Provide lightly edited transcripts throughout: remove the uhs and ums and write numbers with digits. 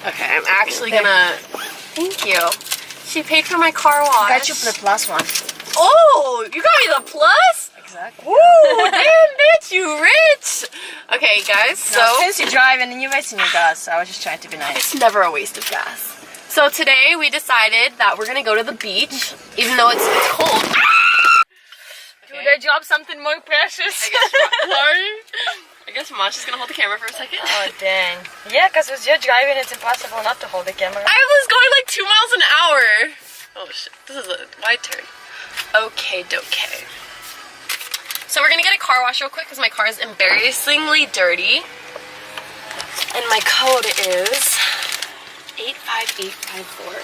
Okay, I'm actually gonna... Thank you. She paid for my car wash. Got you the plus one. Oh, you got me the plus? Exactly. Ooh, damn bitch, you rich. Okay, guys, so... No, since you drive and then you're wasting your gas, so I was just trying to be nice. It's never a waste of gas. So today we decided that we're gonna go to the beach, even though it's cold. Dude, I dropped something more precious. I guess Masha's gonna hold the camera for a second. Oh, dang. Yeah, because with your driving, it's impossible not to hold the camera. I was going like 2 miles an hour. Oh shit, this is a wide turn. Okay, dokay. So we're gonna get a car wash real quick because my car is embarrassingly dirty. And my code is 85854.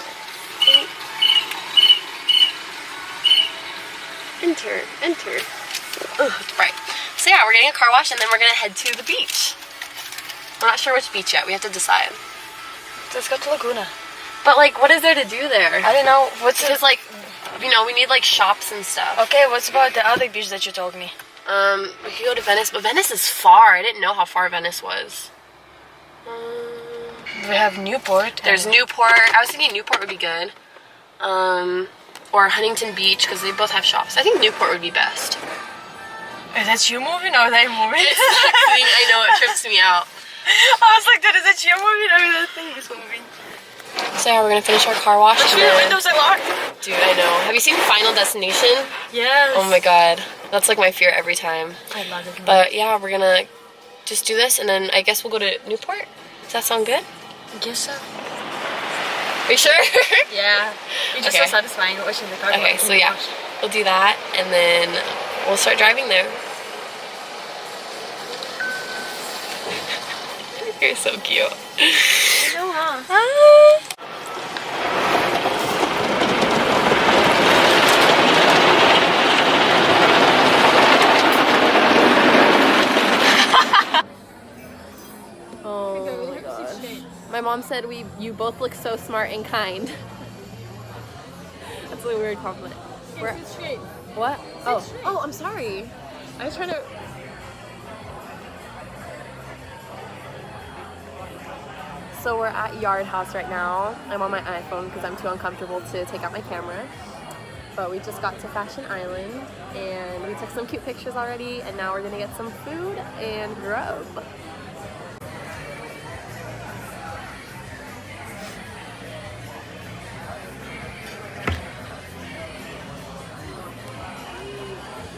Enter. Ugh, right. So yeah, we're getting a car wash and then we're gonna head to the beach. We're not sure which beach yet. We have to decide. Let's go to Laguna. But like, what is there to do there? I don't know. What's it? Because like, you know, we need like shops and stuff. Okay, what's about the other beach that you told me? We could go to Venice, but Venice is far. I didn't know how far Venice was. We have Newport. There's Newport. I was thinking Newport would be good. Or Huntington Beach, because they both have shops. I think Newport would be best. Is that you moving or are they moving? It's texting. I know, it trips me out. I was like, is that you moving or that thing is moving? So yeah, we're gonna finish our car wash. Make sure your windows are locked. Dude, I know. Have you seen Final Destination? Yes. Oh my god. That's like my fear every time. I love it. But yeah, we're gonna just do this and then I guess we'll go to Newport. Does that sound good? I guess so. Are you sure? Yeah. It's just Okay. so satisfying watching the car. Okay, so yeah, we'll do that and then we'll start driving there. You're so cute. I know, huh? Oh my god. My mom said you both look so smart and kind. That's a weird compliment. What? Oh, I'm sorry. I was trying to... So we're at Yard House right now. I'm on my iPhone because I'm too uncomfortable to take out my camera. But we just got to Fashion Island and we took some cute pictures already and now we're gonna get some food and grub.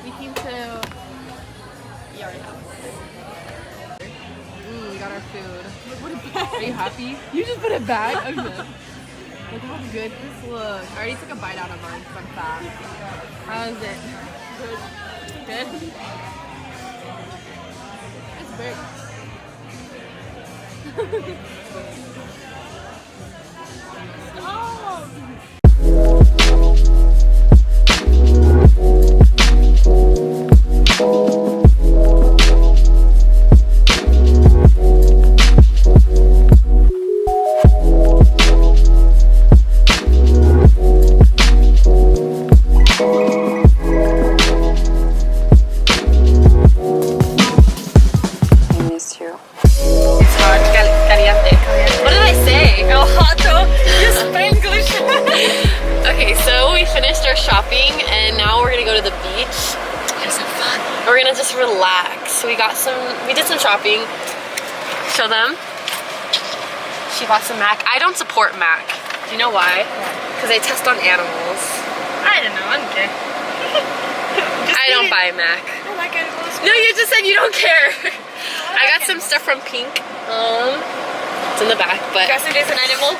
We came to Yard House. We got our food. Are you happy? You just put it back? I'm good. Look how good this looks. I already took a bite out of mine because I'm fat. How is it? Good. Good? It's big. Stop! We're gonna just relax. We did some shopping. Show them. She bought some Mac. I don't support Mac. Do you know why? Because they test on animals. I don't know, I don't care. I don't buy Mac. I like animals. No, you just said you don't care. I got some stuff from Pink. It's in the back, but... Guessing is an animal?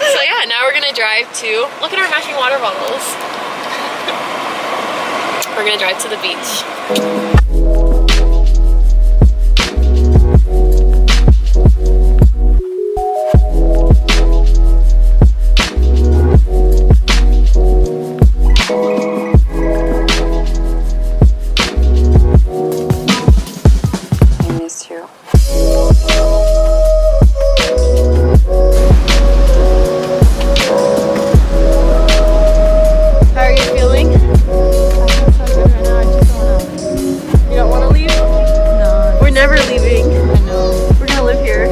So yeah, now we're gonna drive to... Look at our matching water bottles. We're gonna drive to the beach. Never leaving. I know. We're gonna live here.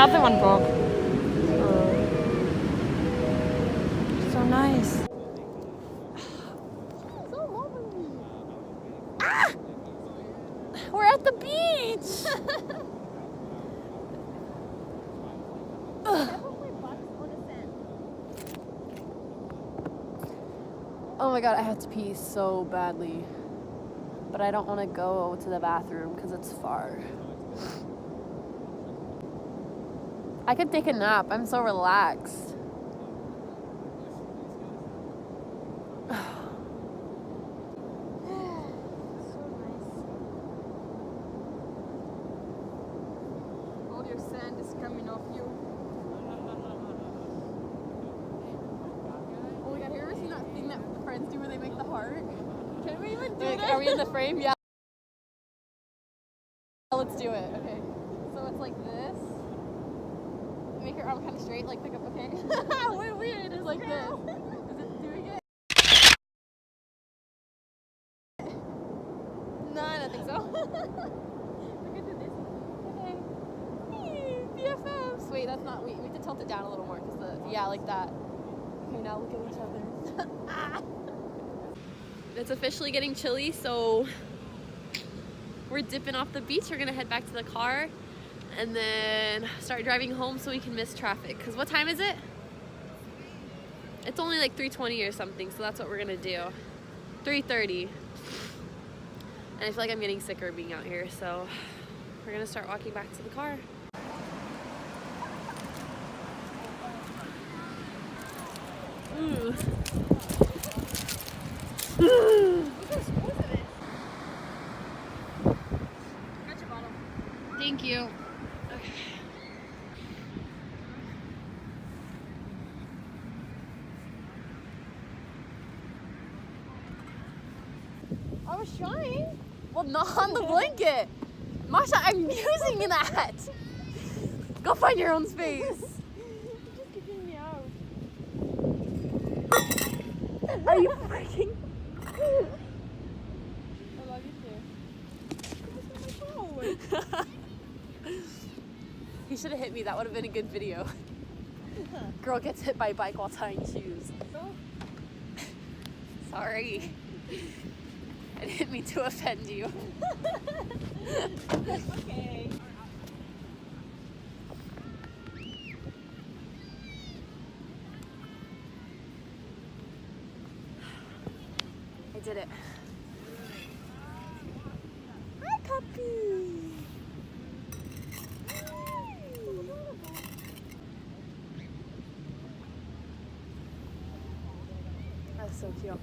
other one broke. So nice. We're at the beach! Oh my god, I have to pee so badly. But I don't want to go to the bathroom because it's far. I could take a nap. I'm so relaxed. All your sand is coming off you. Oh my god, have you ever seen that thing that friends do where they make the heart? Can we even do Like, that? are we in the frame? Yeah. Let's do it. Okay. So it's like this. Make your arm kind of straight, like pick up, okay? We're weird. It's like this. Is it doing it? No, I don't think so. Look at this. Okay. BFFs. Wait, that's not. We have to tilt it down a little more because yeah, like that. Okay, now look at each other. It's officially getting chilly, so we're dipping off the beach. We're gonna head back to the car and then start driving home so we can miss traffic. Because what time is it? It's only like 3:20 or something, so that's what we're gonna do. 3:30. And I feel like I'm getting sicker being out here, so we're gonna start walking back to the car. Ooh. Thank you. Okay. I was trying. Well, not on the blanket. Masha, I'm using that. Go find your own space. You're just kicking me out. Are you freaking? I love you too. He should have hit me. That would have been a good video. Girl gets hit by a bike while tying shoes. Sorry. I didn't mean to offend you. Okay. I did it. Hi, puppy. That's so cute.